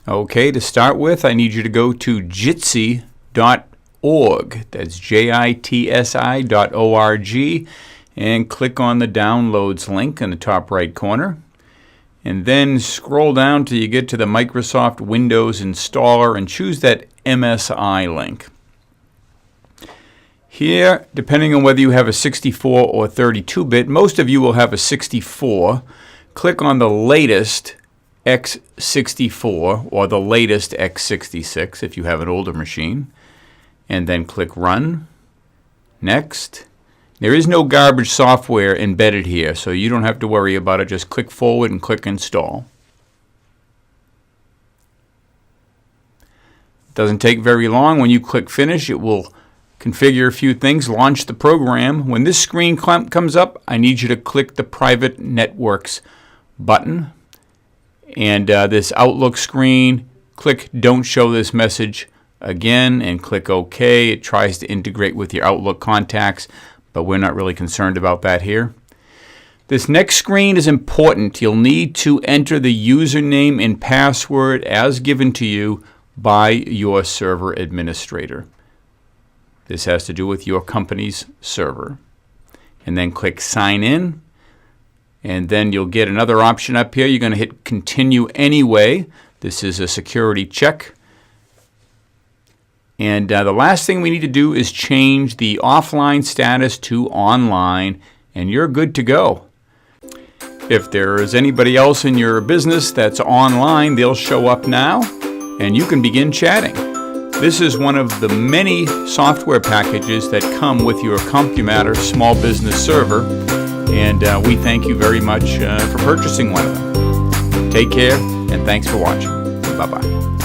Okay, to start with, I need you to go to jitsi.org. That's jitsi.org, and click on the Downloads link in the top right corner. And then scroll down till you get to the Microsoft Windows installer and choose that MSI link. Here, depending on whether you have a 64 or 32-bit, most of you will have a 64. Click on the latest x64 or the latest x66 if you have an older machine, and then click Run. Next. There is no garbage software embedded here, so you don't have to worry about it. Just click Forward and click Install. It doesn't take very long. When you click Finish, it will configure a few things, launch the program. When this screen comes up, I need you to click the Private Networks button. And this Outlook screen, click Don't Show This Message again and click OK. It tries to integrate with your Outlook contacts, but we're not really concerned about that here. This next screen is important. You'll need to enter the username and password as given to you by your server administrator. This has to do with your company's server. And then click Sign In. And then you'll get another option up here. You're going to hit Continue Anyway. This is a security check. And the last thing we need to do is change the offline status to online, and you're good to go. If there is anybody else in your business that's online, they'll show up now, and you can begin chatting. This is one of the many software packages that come with your CompuMatter small business server, and we thank you very much for purchasing one of them. Take care, and thanks for watching. Bye-bye.